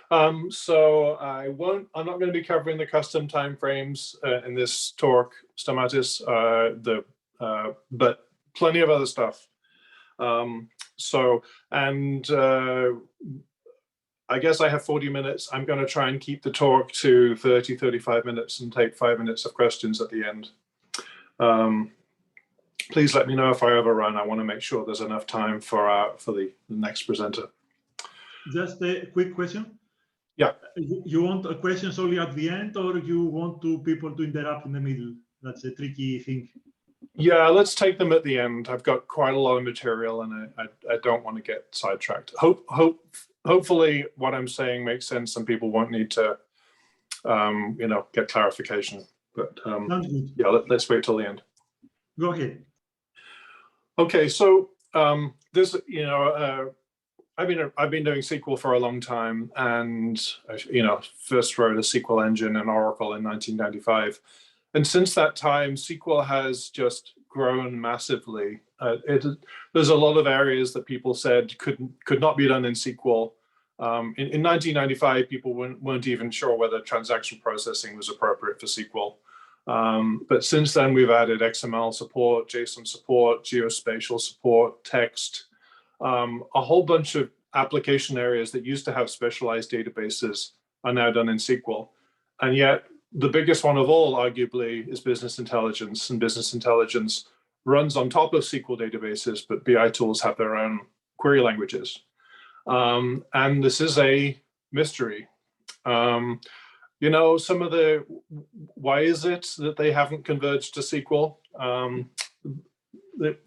So I'm not going to be covering the custom timeframes in this talk, Stamatis, but plenty of other stuff. I guess I have 40 minutes. I'm going to try and keep the talk to 30, 35 minutes and take 5 minutes of questions at the end. Please let me know if I overrun. I want to make sure there's enough time for the next presenter. Just a quick question. Yeah. You want questions only at the end, or you want people to interrupt in the middle? That's a tricky thing. Yeah, let's take them at the end. I've got quite a lot of material, and I don't want to get sidetracked. Hopefully, what I'm saying makes sense, and people won't need to, get clarification. But yeah, let's wait till the end. Go ahead. Okay, so this, I've been doing SQL for a long time, and first wrote a SQL engine in Oracle in 1995, and since that time, SQL has just grown massively. There's a lot of areas that people said could not be done in SQL. In 1995, people weren't even sure whether transaction processing was appropriate for SQL. But since then, we've added XML support, JSON support, geospatial support, text, a whole bunch of application areas that used to have specialized databases are now done in SQL. And yet, the biggest one of all, arguably, is business intelligence. And business intelligence runs on top of SQL databases, but BI tools have their own query languages. And this is a mystery. Some of why is it that they haven't converged to SQL?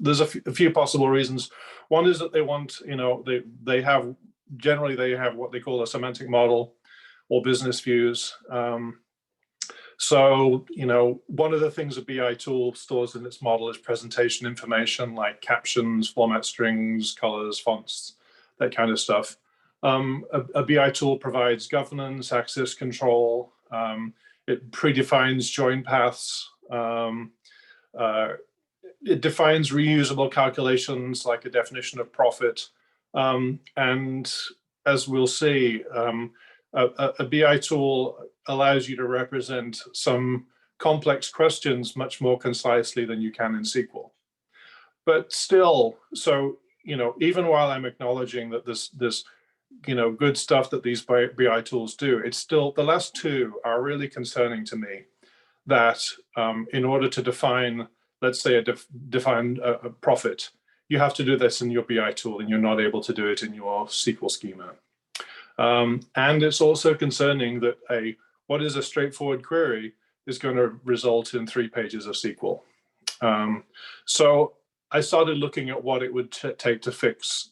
There's a few possible reasons. One is that they want, they have what they call a semantic model or business views. So, one of the things a BI tool stores in its model is presentation information like captions, format strings, colors, fonts, that kind of stuff. A BI tool provides governance, access control. It predefines join paths. It defines reusable calculations like a definition of profit. And as we'll see, a BI tool allows you to represent some complex questions much more concisely than you can in SQL. But still, so, even while I'm acknowledging that this good stuff that these BI tools do, it's still, the last two are really concerning to me, that in order to define, let's say, define a profit, you have to do this in your BI tool, and you're not able to do it in your SQL schema. And it's also concerning that what is a straightforward query is going to result in 3 pages of SQL. So I started looking at what it would take to fix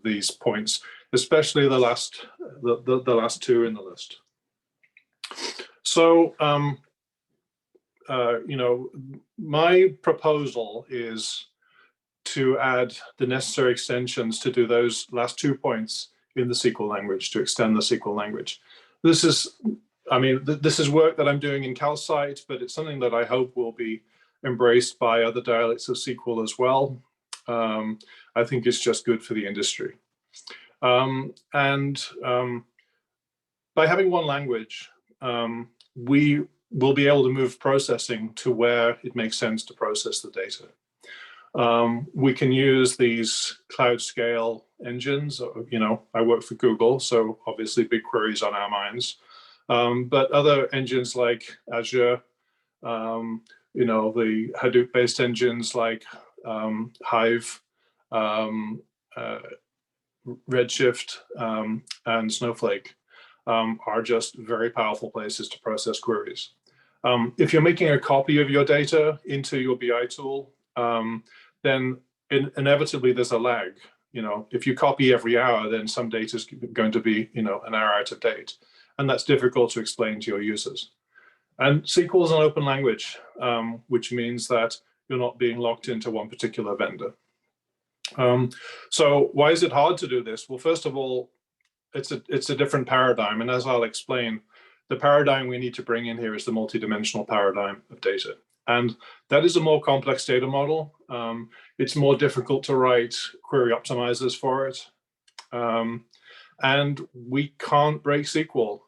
these points, especially the last two in the list. So, my proposal is to add the necessary extensions to do those last 2 points in the SQL language, to extend the SQL language. This is work that I'm doing in Calcite, but it's something that I hope will be embraced by other dialects of SQL as well. I think it's just good for the industry. By having one language, we will be able to move processing to where it makes sense to process the data. We can use these cloud scale engines. I work for Google, so obviously BigQuery is on our minds. But other engines like Azure, the Hadoop-based engines like Hive, Redshift, and Snowflake are just very powerful places to process queries. If you're making a copy of your data into your BI tool, then inevitably there's a lag. If you copy every hour, then some data is going to be, an hour out of date. And that's difficult to explain to your users. And SQL is an open language, which means that you're not being locked into one particular vendor. So why is it hard to do this? Well, first of all, it's a different paradigm. And as I'll explain, the paradigm we need to bring in here is the multidimensional paradigm of data. And that is a more complex data model. It's more difficult to write query optimizers for it. And we can't break SQL.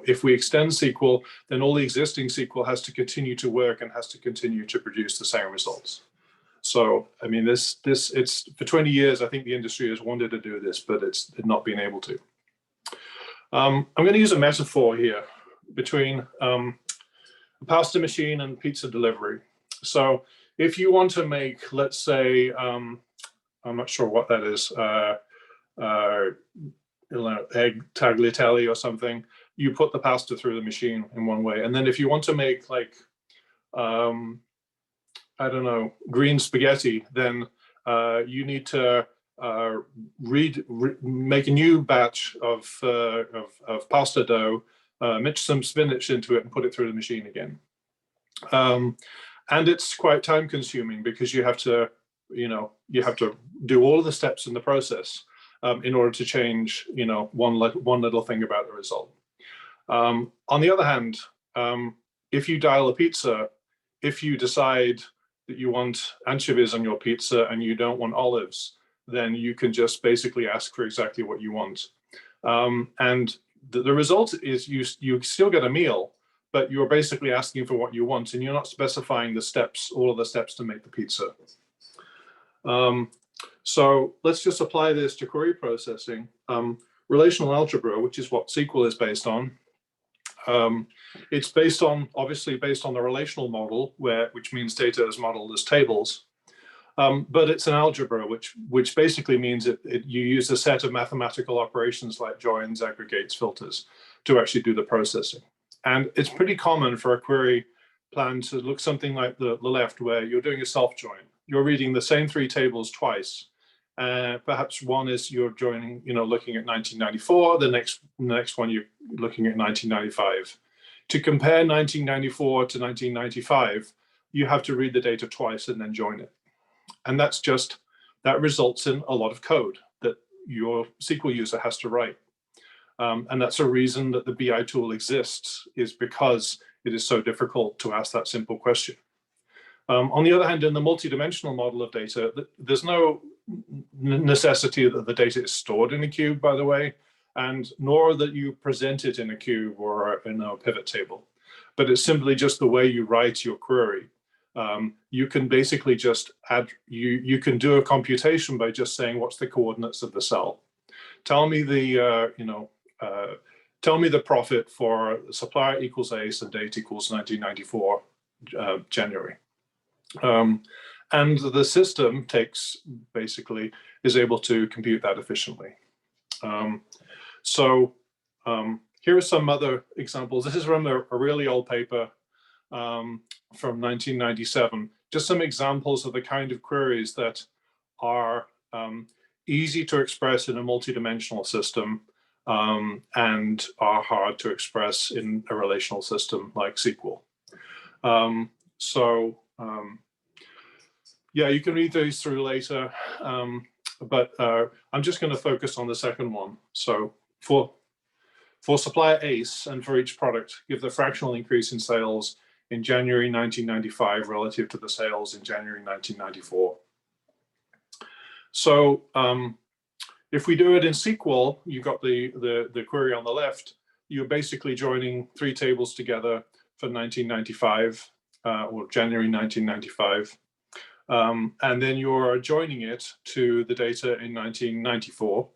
If we extend SQL, then all the existing SQL has to continue to work and has to continue to produce the same results. So, I mean, it's for 20 years, I think the industry has wanted to do this, but it's not been able to. I'm going to use a metaphor here between a pasta machine and pizza delivery. So if you want to make, let's say, I'm not sure what that is, egg tagliatelle or something, you put the pasta through the machine in one way. And then if you want to make like, I don't know, green spaghetti, then you need to make a new batch of pasta dough, mix some spinach into it and put it through the machine again. And it's quite time consuming because you have to do all of the steps in the process in order to change, one little thing about the result. On the other hand, if you dial a pizza, if you decide that you want anchovies on your pizza and you don't want olives, then you can just basically ask for exactly what you want. And the result is you still get a meal, but you're basically asking for what you want and you're not specifying the steps, all of the steps to make the pizza. So let's just apply this to query processing. Relational algebra, which is what SQL is based on, it's obviously based on the relational model, which means data is modeled as tables. But it's an algebra, which basically means you use a set of mathematical operations like joins, aggregates, filters to actually do the processing. And it's pretty common for a query plan to look something like the left, where you're doing a self join. You're reading the same three tables twice. Perhaps one is you're joining, looking at 1994. The next one you're looking at 1995. To compare 1994 to 1995, you have to read the data twice and then join it. And that results in a lot of code that your SQL user has to write. And that's a reason that the BI tool exists, is because it is so difficult to ask that simple question. On the other hand, in the multidimensional model of data, there's no necessity that the data is stored in a cube, by the way, and nor that you present it in a cube or in a pivot table. But it's simply just the way you write your query. You can basically just add, you can do a computation by just saying, what's the coordinates of the cell? Tell me the, tell me the profit for supplier equals ACE and date equals 1994 January. And the system is able to compute that efficiently. Here are some other examples. This is from a really old paper from 1997. Just some examples of the kind of queries that are easy to express in a multidimensional system and are hard to express in a relational system like SQL. Yeah, you can read those through later, but I'm just going to focus on the second one. So for supplier ACE and for each product, give the fractional increase in sales in January 1995 relative to the sales in January 1994. So if we do it in SQL, you've got the query on the left. You're basically joining three tables together for 1995 or January 1995. And then you're joining it to the data in 1994.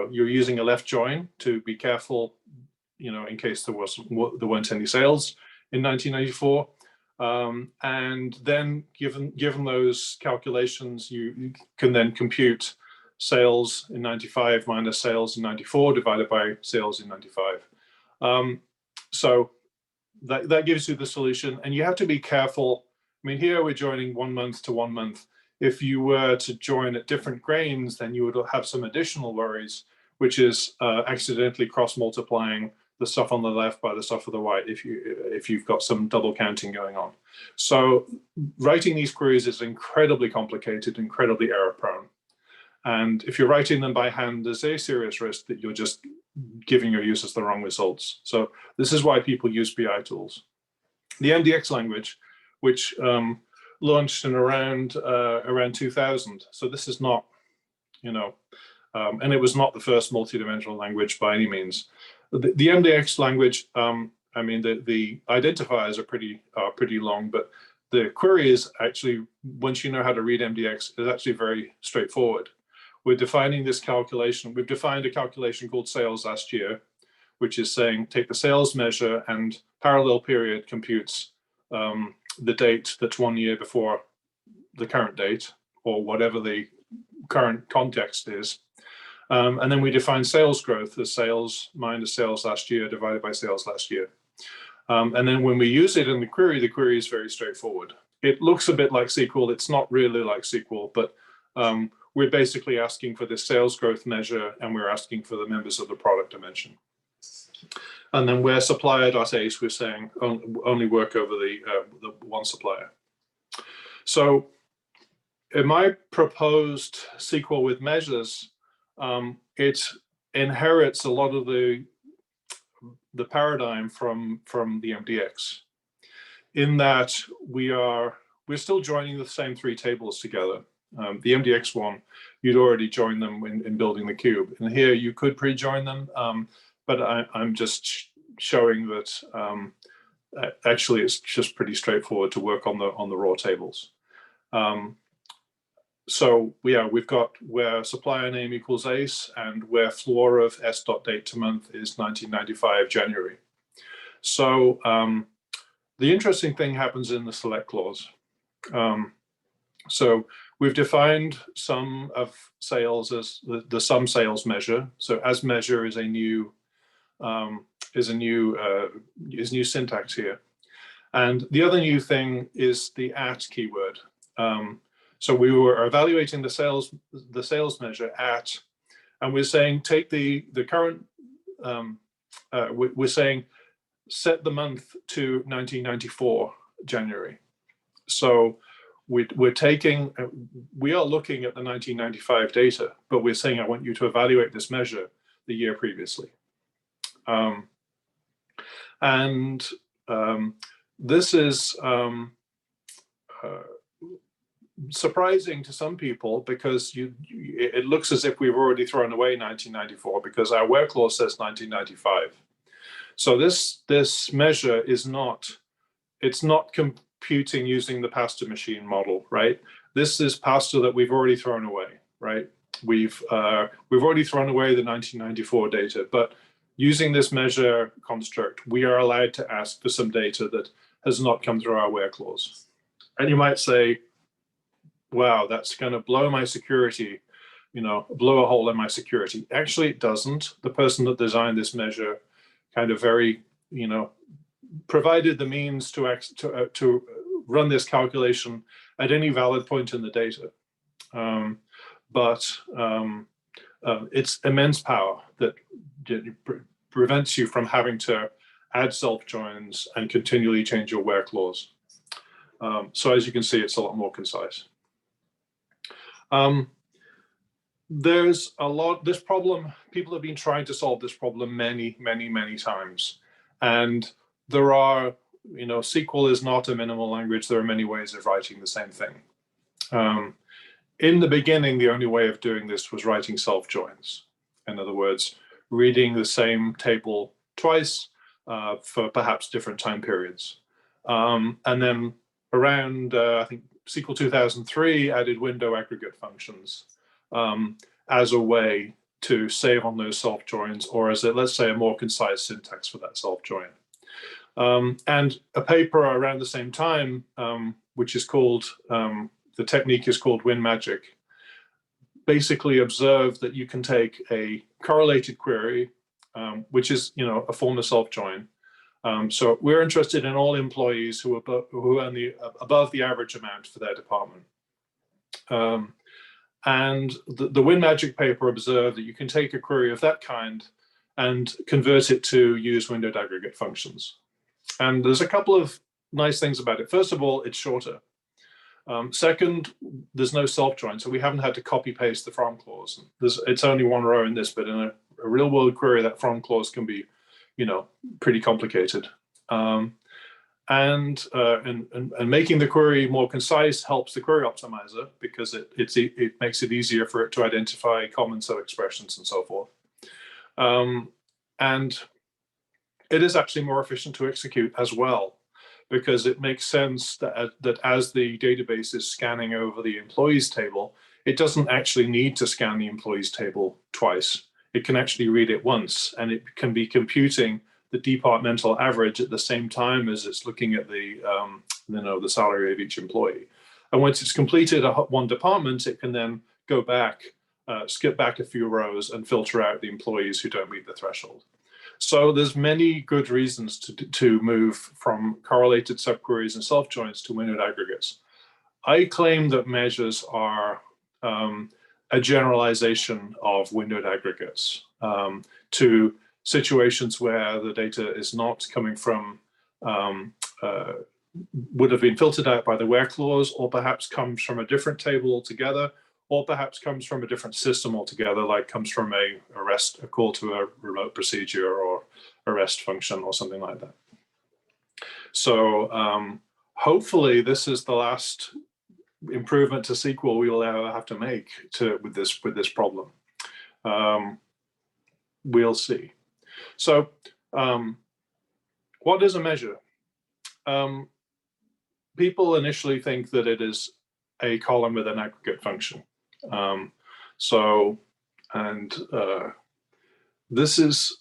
You're using a left join to be careful, in case there weren't any sales in 1994. And then given those calculations, you can then compute sales in 95 minus sales in 94 divided by sales in 95. So that gives you the solution, and you have to be careful. I mean, here we're joining 1 month to 1 month. If you were to join at different grains, then you would have some additional worries, which is accidentally cross-multiplying the stuff on the left by the stuff on the right if you've got some double counting going on. So writing these queries is incredibly complicated, incredibly error-prone. And if you're writing them by hand, there's a serious risk that you're just giving your users the wrong results. So this is why people use BI tools. The MDX language, which launched in around 2000. So this is not, And it was not the first multidimensional language by any means. The MDX language, I mean, the identifiers are pretty long, but the query is actually, once you know how to read MDX, is actually very straightforward. We're defining this calculation. We've defined a calculation called sales last year, which is saying take the sales measure and parallel period computes the date that's 1 year before the current date, or whatever the current context is. And then we define sales growth as sales minus sales last year divided by sales last year. And then when we use it in the query is very straightforward. It looks a bit like SQL. It's not really like SQL, but we're basically asking for this sales growth measure, and we're asking for the members of the product dimension. And then where supplier.ace, we're saying only work over the one supplier. So in my proposed SQL with measures, it inherits a lot of the paradigm from the MDX, in that we're still joining the same three tables together. The MDX one, you'd already joined them in building the cube, and here you could pre-join them, but I'm just showing that actually it's just pretty straightforward to work on the raw tables. So yeah, we've got where supplier name equals ACE and where floor of s.date to month is 1995 January. So the interesting thing happens in the select clause. So we've defined sum of sales as the sum sales measure. So as measure is a new syntax here. And the other new thing is the at keyword. So we were evaluating the sales measure at, and we're saying take the current, we're saying set the month to 1994 January. So we are looking at the 1995 data, but we're saying I want you to evaluate this measure the year previously. This is surprising to some people, because it looks as if we've already thrown away 1994, because our where clause says 1995. So this measure is not computing using the pasta machine model, right? This is pasta that we've already thrown away, right? We've already thrown away the 1994 data, but using this measure construct, we are allowed to ask for some data that has not come through our where clause. And you might say, wow, that's going to blow my security, blow a hole in my security. Actually, it doesn't. The person that designed this measure kind of very, provided the means to run this calculation at any valid point in the data. But it's immense power that prevents you from having to add self-joins and continually change your where clause. So as you can see, it's a lot more concise. There's this problem, people have been trying to solve this problem many, many, many times. And there are, SQL is not a minimal language. There are many ways of writing the same thing. In the beginning, the only way of doing this was writing self-joins. In other words, reading the same table twice for perhaps different time periods. And then around, I think, SQL 2003 added window aggregate functions as a way to save on those self-joins, or as let's say a more concise syntax for that self-join. And a paper around the same time, which is called, the technique is called win magic, basically observed that you can take a correlated query, which is a form of self-join. So we're interested in all employees who earn above the average amount for their department. And the Win Magic paper observed that you can take a query of that kind and convert it to use windowed aggregate functions. And there's a couple of nice things about it. First of all, it's shorter. Second, there's no self-join, so we haven't had to copy paste the from clause. It's only one row in this, but in a real world query, that from clause can be pretty complicated. And making the query more concise helps the query optimizer because it makes it easier for it to identify common sub-expressions and so forth. And it is actually more efficient to execute as well, because it makes sense that as the database is scanning over the employees table, it doesn't actually need to scan the employees table twice. It can actually read it once, and it can be computing the departmental average at the same time as it's looking at the the salary of each employee. And once it's completed one department, it can then go back, skip back a few rows and filter out the employees who don't meet the threshold. So there's many good reasons to move from correlated subqueries and self-joins to windowed aggregates. I claim that measures are a generalization of windowed aggregates to situations where the data is not coming from, would have been filtered out by the where clause, or perhaps comes from a different table altogether, or perhaps comes from a different system altogether, like comes from a call to a remote procedure or a REST function or something like that. So hopefully this is the last improvement to SQL we will ever have to make with this problem. We'll see. So what is a measure? People initially think that it is a column with an aggregate function. This is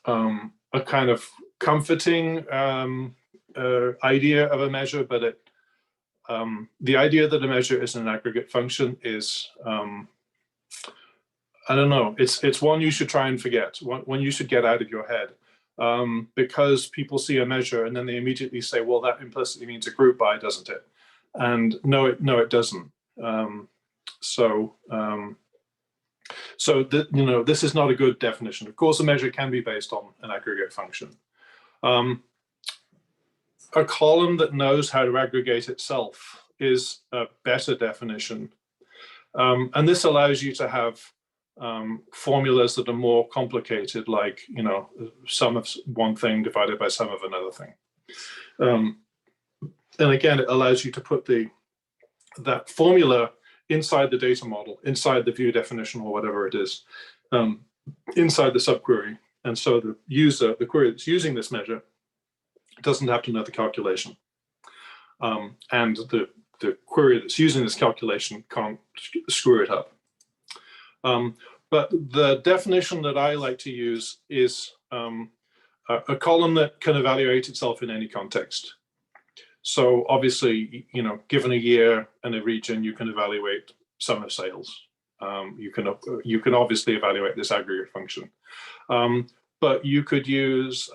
a kind of comforting idea of a measure, but the idea that a measure is an aggregate function is, I don't know, it's one you should try and forget, one you should get out of your head, because people see a measure and then they immediately say, well, that implicitly means a group by, doesn't it? And no, it doesn't. This is not a good definition. Of course, a measure can be based on an aggregate function. A column that knows how to aggregate itself is a better definition. And this allows you to have formulas that are more complicated, like, sum of one thing divided by sum of another thing. And again, it allows you to put that formula inside the data model, inside the view definition or whatever it is, inside the subquery. And so the user, the query that's using this measure, doesn't have to know the calculation. And the query that's using this calculation can't screw it up. But the definition that I like to use is a column that can evaluate itself in any context. So obviously, given a year and a region, you can evaluate sum of sales. You can obviously evaluate this aggregate function. But you could use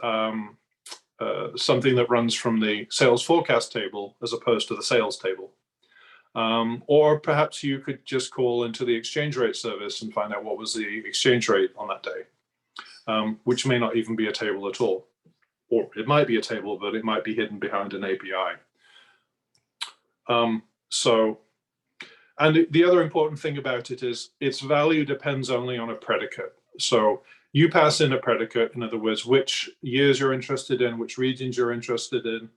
something that runs from the sales forecast table as opposed to the sales table. Or perhaps you could just call into the exchange rate service and find out what was the exchange rate on that day, which may not even be a table at all. Or it might be a table, but it might be hidden behind an API. And the other important thing about it is its value depends only on a predicate. So you pass in a predicate, in other words, which years you're interested in, which regions you're interested in,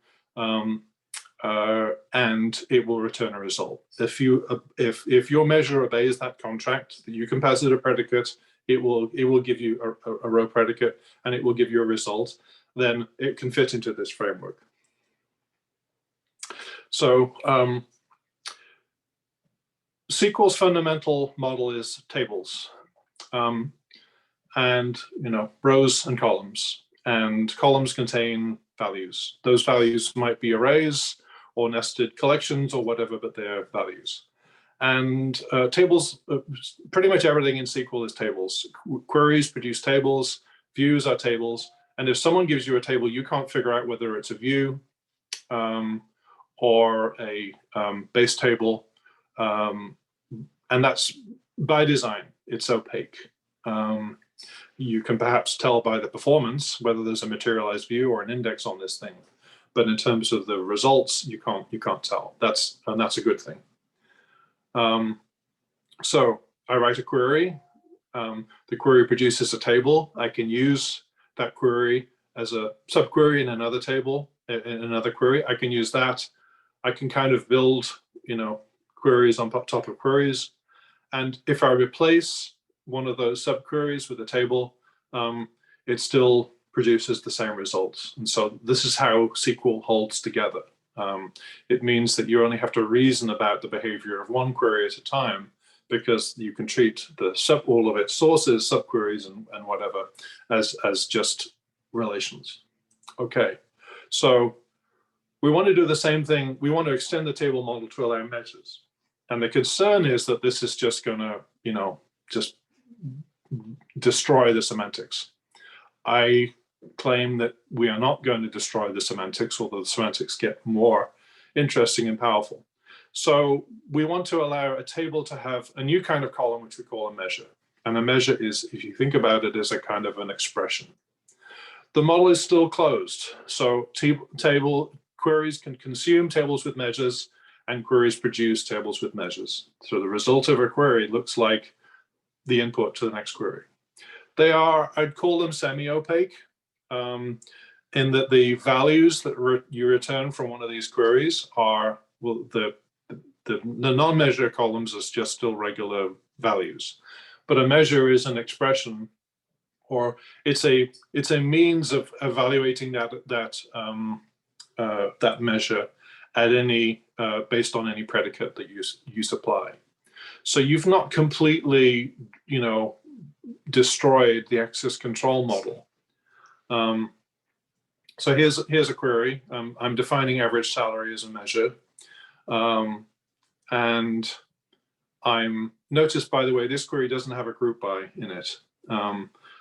and it will return a result. If your measure obeys that contract, you can pass it a predicate, it will give you a row predicate, and it will give you a result. Then it can fit into this framework. So SQL's fundamental model is tables, and rows and columns. And columns contain values. Those values might be arrays or nested collections or whatever, but they're values. And tables, pretty much everything in SQL is tables. Queries produce tables, views are tables. And if someone gives you a table, you can't figure out whether it's a view or a base table. And that's by design, it's opaque. You can perhaps tell by the performance whether there's a materialized view or an index on this thing. But in terms of the results, you can't tell. And that's a good thing. So I write a query. The query produces a table. I can use that query as a subquery in another table in another query, I can use that. I can kind of build, queries on top of queries. And if I replace one of those subqueries with a table, it still produces the same results. And so this is how SQL holds together. It means that you only have to reason about the behavior of one query at a time, because you can treat all of its sources, subqueries, and whatever as just relations. Okay, so we want to do the same thing. We want to extend the table model to allow measures. And the concern is that this is just going to, just destroy the semantics. I claim that we are not going to destroy the semantics, although the semantics get more interesting and powerful. So we want to allow a table to have a new kind of column, which we call a measure. And a measure is, if you think about it, as a kind of an expression. The model is still closed. So table queries can consume tables with measures, and queries produce tables with measures. So the result of a query looks like the input to the next query. They are, I'd call them semi-opaque, in that the values that you return from one of these queries are, well, the non-measure columns is just still regular values, but a measure is an expression, or it's a means of evaluating that measure at any based on any predicate that you supply. So you've not completely, destroyed the access control model. So here's a query. I'm defining average salary as a measure. And I'm noticed, by the way, this query doesn't have a group by in it.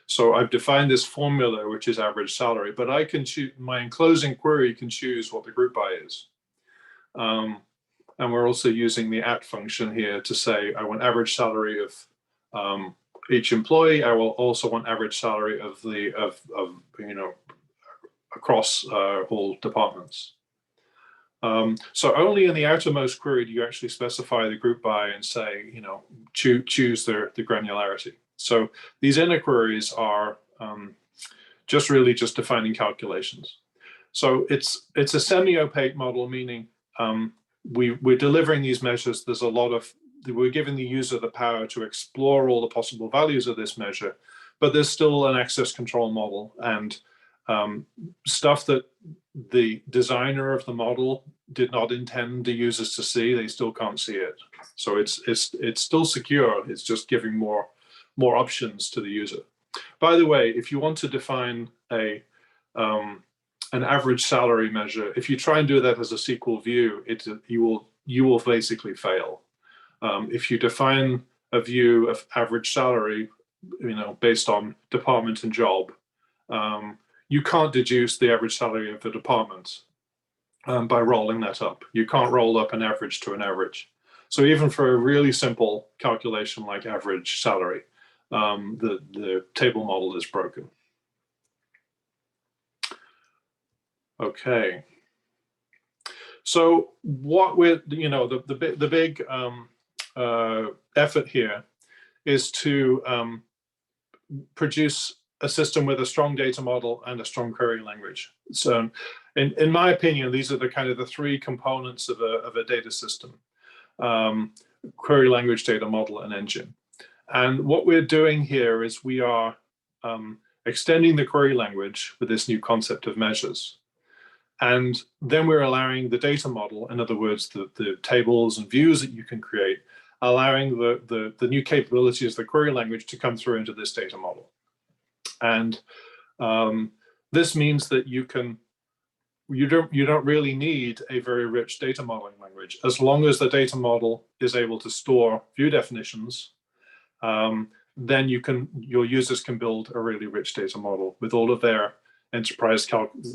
So I've defined this formula, which is average salary, but I can choose, my enclosing query can choose what the group by is. And we're also using the @ function here to say, I want average salary of each employee. I will also want average salary of across all departments. So only in the outermost query do you actually specify the group by and say, choose the granularity. So these inner queries are just defining calculations. So it's a semi-opaque model, meaning we're delivering these measures. There's a lot of, we're giving the user the power to explore all the possible values of this measure, but there's still an access control model and stuff that the designer of the model did not intend the users to see. They still can't see it. So it's still secure. It's just giving more options to the user. By the way, if you want to define an average salary measure, if you try and do that as a SQL view, you will basically fail. If you define a view of average salary, based on department and job, you can't deduce the average salary of the department by rolling that up. You can't roll up an average to an average. So even for a really simple calculation like average salary, the table model is broken. Okay. So what we're, the big effort here is to produce a system with a strong data model and a strong query language. So in my opinion, these are the kind of the three components of a data system: query language, data model, and engine. And what we're doing here is we are extending the query language with this new concept of measures. And then we're allowing the data model, in other words, the tables and views that you can create, allowing the new capabilities of the query language to come through into this data model. And this means that you don't really need a very rich data modeling language. As long as the data model is able to store view definitions, then your users can build a really rich data model with all of their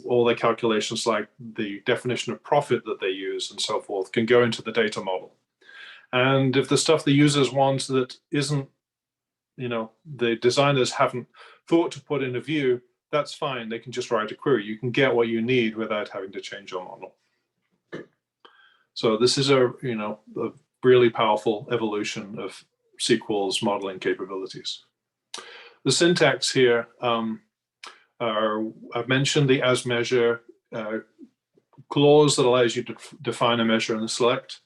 all their calculations, like the definition of profit that they use and so forth, can go into the data model. And if the stuff the users want that isn't, the designers haven't thought to put in a view, that's fine. They can just write a query. You can get what you need without having to change your model. So this is a really powerful evolution of SQL's modeling capabilities. The syntax here, I've mentioned the as measure clause that allows you to define a measure and select.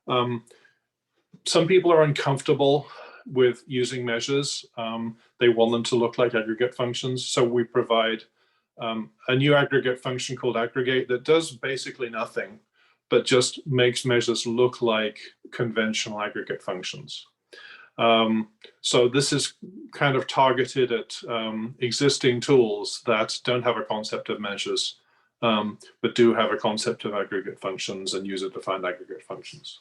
Some people are uncomfortable with using measures. They want them to look like aggregate functions. So we provide a new aggregate function called aggregate that does basically nothing, but just makes measures look like conventional aggregate functions. So this is kind of targeted at existing tools that don't have a concept of measures, but do have a concept of aggregate functions and user-defined aggregate functions.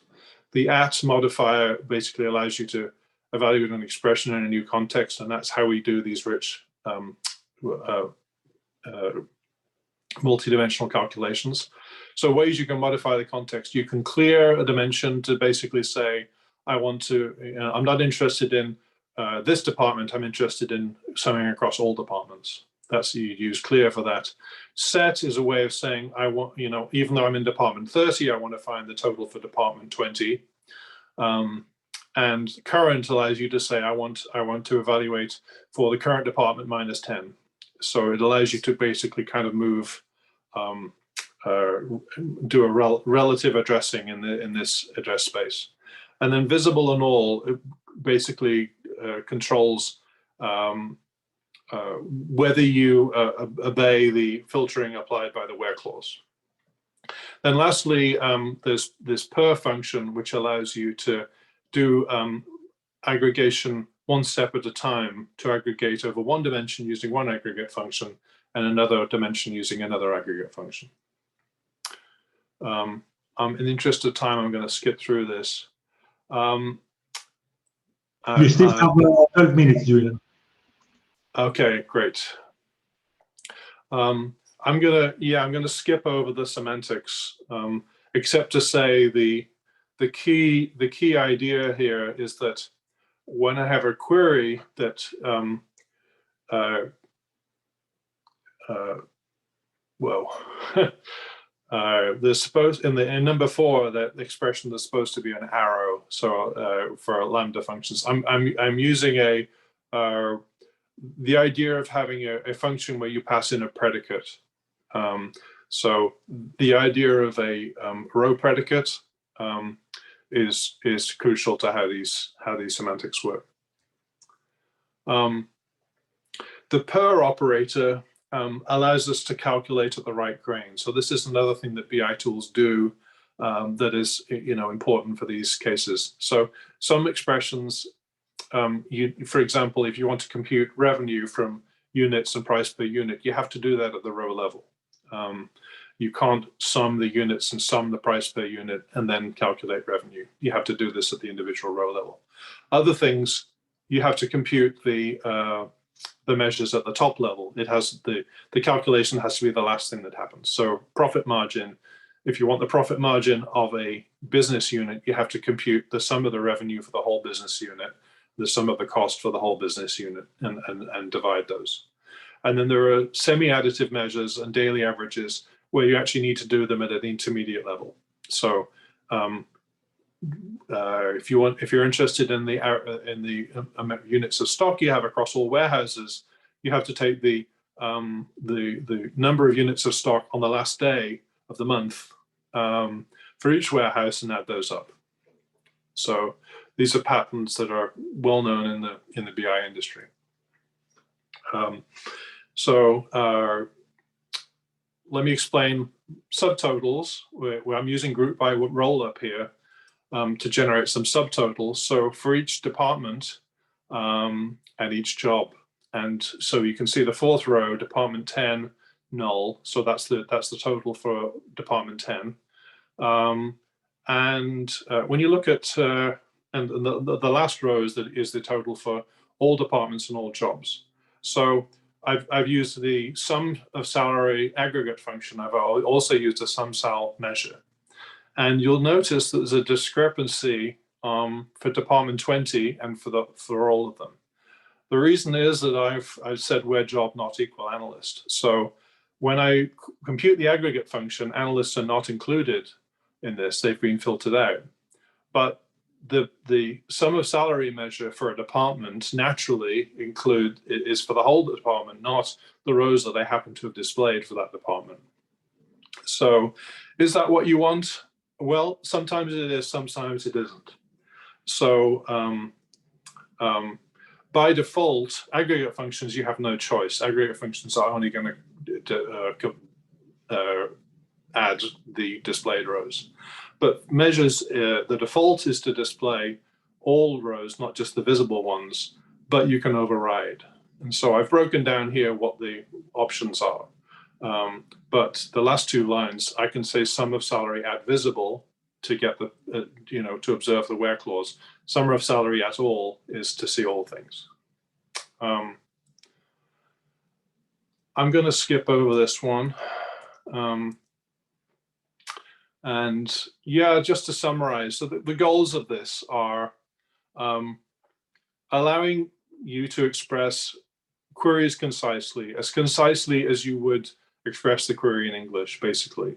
The at modifier basically allows you to evaluate an expression in a new context, and that's how we do these rich multidimensional calculations. So ways you can modify the context: you can clear a dimension to basically say, I want to, I'm not interested in this department, I'm interested in summing across all departments. That's, you use clear for that. Set is a way of saying, I want, even though I'm in department 30, I want to find the total for department 20. And current allows you to say, I want to evaluate for the current department minus 10. So it allows you to basically kind of move, do a relative addressing in this address space. And then visible and all, it basically controls whether you obey the filtering applied by the where clause. Then lastly, there's this per function, which allows you to do aggregation one step at a time to aggregate over one dimension using one aggregate function and another dimension using another aggregate function. In the interest of time, I'm going to skip through this. You still have 12 minutes, Julian. Okay, great. I'm gonna skip over the semantics, except to say the key idea here is that when I have a query that there's supposed in number 4 that expression there's supposed to be an arrow. So for lambda functions, I'm using the idea of having a function where you pass in a predicate. So the idea of a row predicate is crucial to how these semantics work. The per operator allows us to calculate at the right grain. So this is another thing that BI tools do that is important for these cases. So some expressions, for example, if you want to compute revenue from units and price per unit, you have to do that at the row level. You can't sum the units and sum the price per unit and then calculate revenue. You have to do this at the individual row level. Other things, you have to compute the measures at the top level. It has the calculation has to be the last thing that happens. So profit margin, if you want the profit margin of a business unit, you have to compute the sum of the revenue for the whole business unit, the sum of the cost for the whole business unit, and divide those. And then there are semi-additive measures and daily averages where you actually need to do them at an intermediate level. So if you're interested in the units of stock you have across all warehouses, you have to take the number of units of stock on the last day of the month for each warehouse and add those up. So these are patterns that are well known in the BI industry. Let me explain subtotals, where I'm using group by roll-up here to generate some subtotals. So for each department and each job, and so you can see the 4th row, department 10, null. So that's the total for department 10. When you look at and the last row is the total for all departments and all jobs. So I've used the sum of salary aggregate function. I've also used a sum sal measure. And you'll notice that there's a discrepancy for department 20 and for all of them. The reason is that I've said where job not equal analyst. So when I compute the aggregate function, analysts are not included in this. They've been filtered out. But the sum of salary measure for a department naturally is for the whole department, not the rows that they happen to have displayed for that department. So is that what you want? Well, sometimes it is, sometimes it isn't. So by default, aggregate functions, you have no choice. Aggregate functions are only going to add the displayed rows. But measures, the default is to display all rows, not just the visible ones, but you can override. And so I've broken down here what the options are. But the last two lines, I can say sum of salary at visible to get the, to observe the where clause. Sum of salary at all is to see all things. I'm going to skip over this one. And yeah, just to summarize, so the goals of this are allowing you to express queries concisely as you would express the query in English, basically,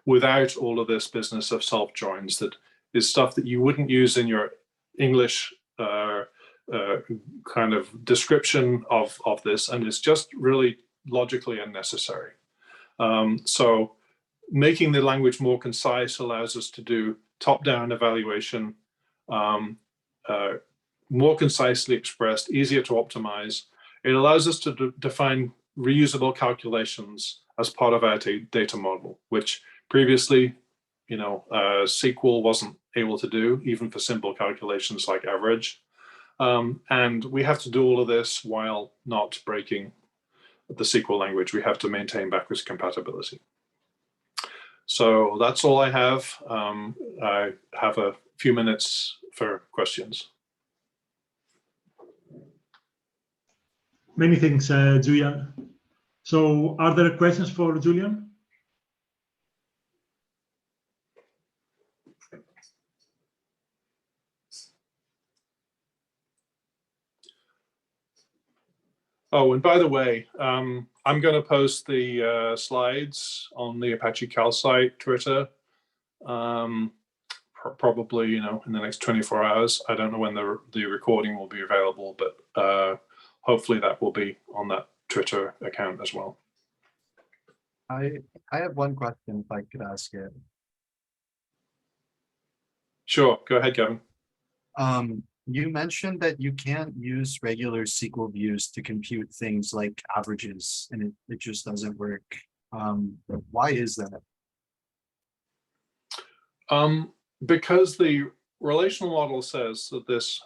without all of this business of self-joins that is stuff that you wouldn't use in your English kind of description of this, and it's just really logically unnecessary. So making the language more concise allows us to do top-down evaluation, more concisely expressed, easier to optimize. It allows us to define reusable calculations as part of our data model, which previously, SQL wasn't able to do, even for simple calculations like average. And we have to do all of this while not breaking the SQL language. We have to maintain backwards compatibility. So that's all I have. I have a few minutes for questions. Many thanks, Julian. So are there questions for Julian? Oh, and by the way, I'm going to post the slides on the Apache Calcite Twitter, probably in the next 24 hours. I don't know when the recording will be available, but hopefully that will be on that Twitter account as well. I have one question, if I could ask it. Sure, go ahead, Kevin. You mentioned that you can't use regular SQL views to compute things like averages, and it just doesn't work. Why is that? Because the relational model says that this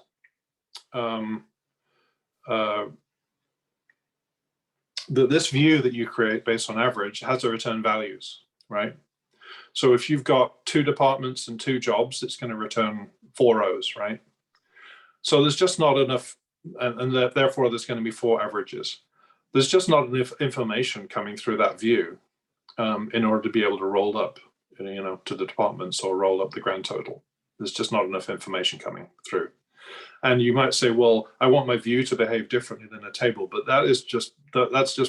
this view that you create based on average has to return values, right? So if you've got 2 departments and 2 jobs, it's going to return 4 rows, right? So there's just not enough, and therefore there's going to be 4 averages. There's just not enough information coming through that view in order to be able to roll up, to the departments or roll up the grand total. There's just not enough information coming through. And you might say, well, I want my view to behave differently than a table, but that's just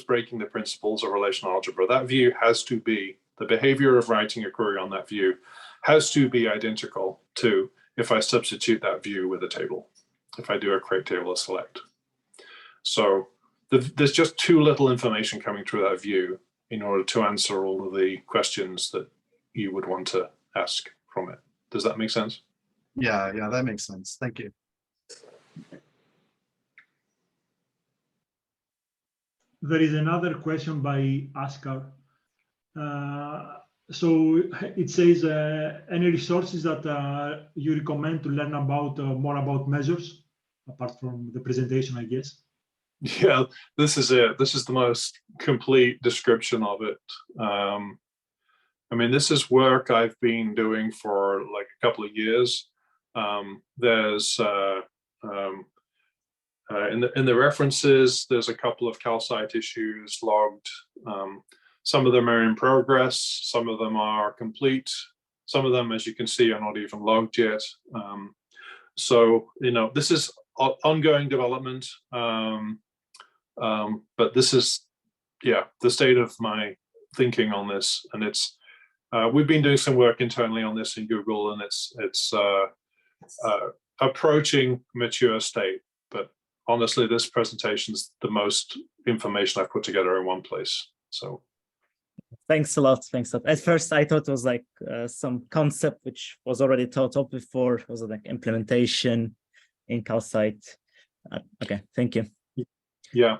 breaking the principles of relational algebra. That view has to be, the behavior of writing a query on that view has to be identical to if I substitute that view with a table, if I do a create table or select. So there's just too little information coming through that view in order to answer all of the questions that you would want to ask from it. Does that make sense? Yeah, that makes sense. Thank you. There is another question by Askar. So it says, any resources that you recommend to learn about more about measures, apart from the presentation, I guess? Yeah, this is it. This is the most complete description of it. I mean, this is work I've been doing for like a couple of years. There's in the references, there's a couple of Calcite issues logged. Some of them are in progress. Some of them are complete. Some of them, as you can see, are not even logged yet. So, this is ongoing development. But this is, the state of my thinking on this. And it's, we've been doing some work internally on this in Google, and it's approaching mature state. But honestly, this presentation is the most information I've put together in one place. So Thanks a lot. Thanks a lot. At first, I thought it was like some concept which was already thought of before. Was it like implementation in Calcite? Okay, thank you. Yeah,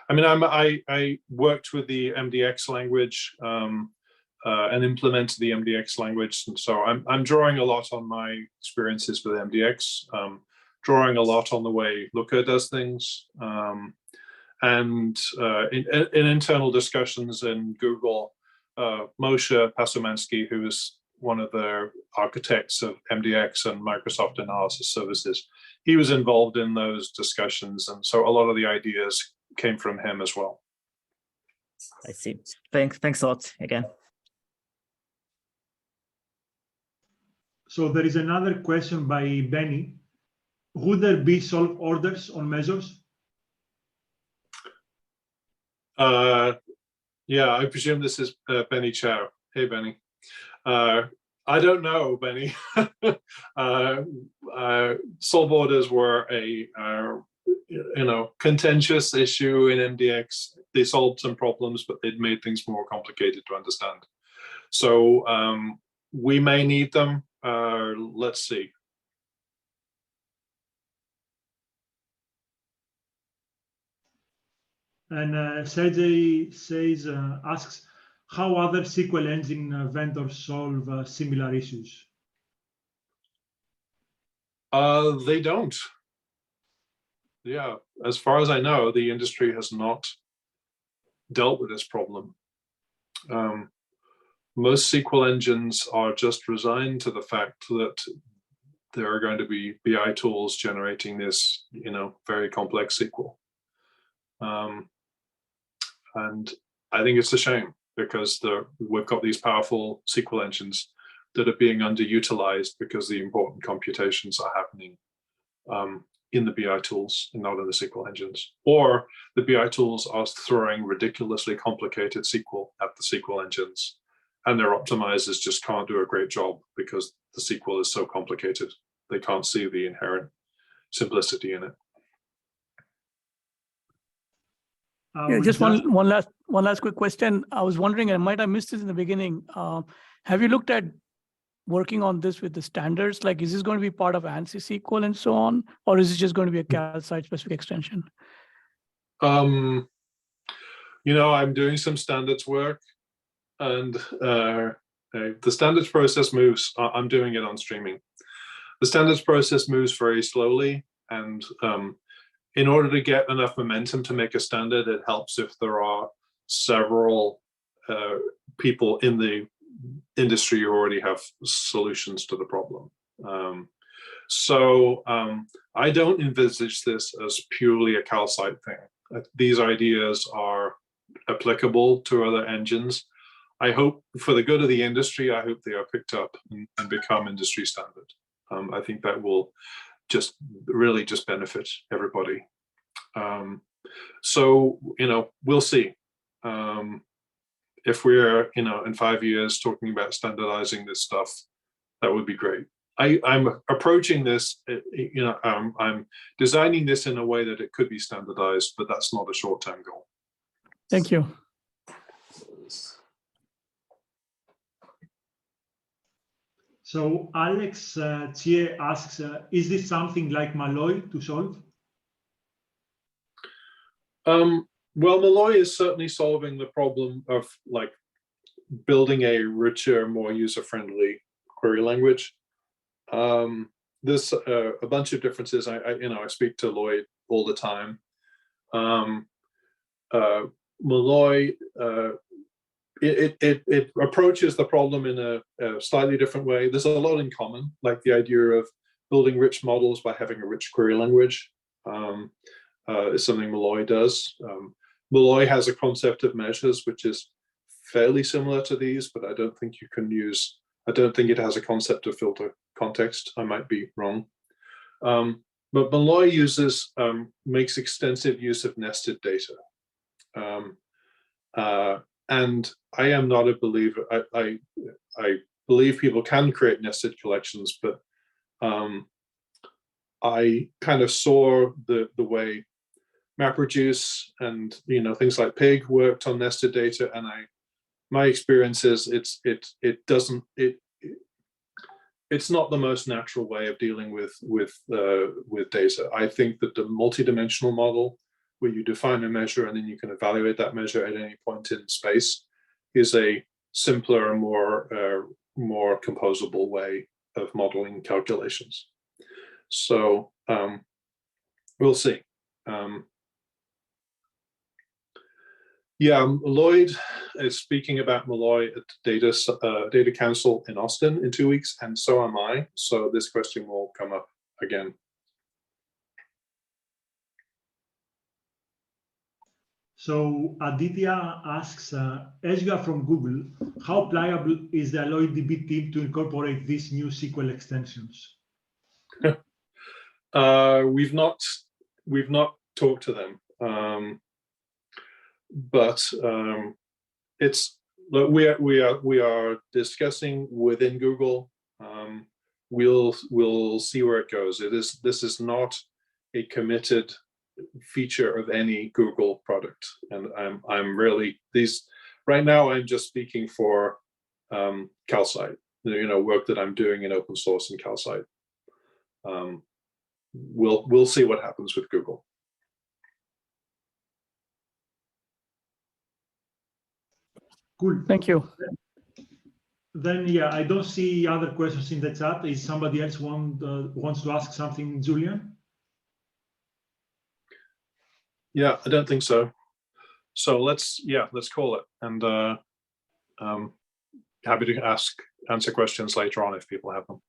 I mean, I worked with the MDX language and implemented the MDX language, and so I'm drawing a lot on my experiences with MDX, drawing a lot on the way Looker does things, and in internal discussions in Google, Moshe Pasumansky, who is one of the architects of MDX and Microsoft Analysis Services, he was involved in those discussions, and so a lot of the ideas came from him as well. I see. Thanks a lot again. So there is another question by Benny. Would there be solve orders on measures? Yeah, I presume this is Benny Chow. Hey, Benny. I don't know, Benny. Solve orders were a contentious issue in MDX. They solved some problems, but they'd made things more complicated to understand. So we may need them. Let's see. And Sergey asks, how other SQL engine vendors solve similar issues? They don't. Yeah, as far as I know, the industry has not dealt with this problem. Most SQL engines are just resigned to the fact that there are going to be BI tools generating this, very complex SQL. And I think it's a shame because we've got these powerful SQL engines that are being underutilized because the important computations are happening in the BI tools and not in the SQL engines. Or the BI tools are throwing ridiculously complicated SQL at the SQL engines, and their optimizers just can't do a great job because the SQL is so complicated. They can't see the inherent simplicity in it. Yeah, just one last quick question. I was wondering, I might have missed this in the beginning. Have you looked at working on this with the standards? Like, is this going to be part of ANSI SQL and so on, or is it just going to be a Calcite specific extension? I'm doing some standards work, and the standards process moves. I'm doing it on streaming. The standards process moves very slowly, and in order to get enough momentum to make a standard, it helps if there are several people in the industry who already have solutions to the problem. So I don't envisage this as purely a Calcite thing. These ideas are applicable to other engines. I hope, for the good of the industry, I hope they are picked up and become industry standard. I think that will really just benefit everybody. So, we'll see. If we're, in 5 years talking about standardizing this stuff, that would be great. I'm approaching this, I'm designing this in a way that it could be standardized, but that's not a short-term goal. Thank you. So Alex Chie asks, is this something like Malloy to solve? Well, Malloy is certainly solving the problem of building a richer, more user-friendly query language. There's a bunch of differences. I speak to Lloyd all the time. Malloy, it approaches the problem in a slightly different way. There's a lot in common, like the idea of building rich models by having a rich query language is something Malloy does. Malloy has a concept of measures, which is fairly similar to these, but I don't think it has a concept of filter context. I might be wrong. But Malloy makes extensive use of nested data. And I am not a believer. I believe people can create nested collections, but I kind of saw the way MapReduce and things like Pig worked on nested data, and my experience is it's not the most natural way of dealing with data. I think that the multidimensional model, where you define a measure and then you can evaluate that measure at any point in space, is a simpler and more composable way of modeling calculations. So we'll see. Yeah, Lloyd is speaking about Malloy at Data Council in Austin in 2 weeks, and so am I. So this question will come up again. So Aditya asks, as you are from Google, how pliable is the AlloyDB team to incorporate these new SQL extensions? We've not talked to them. But we are discussing within Google. We'll see where it goes. This is not a committed feature of any Google product, and I'm really right now. I'm just speaking for Calcite. Work that I'm doing in open source in Calcite. We'll see what happens with Google. Cool. Thank you. Then, yeah, I don't see other questions in the chat. Is somebody else wants to ask something, Julian? Yeah, I don't think so. So let's call it. And happy to answer questions later on if people have them.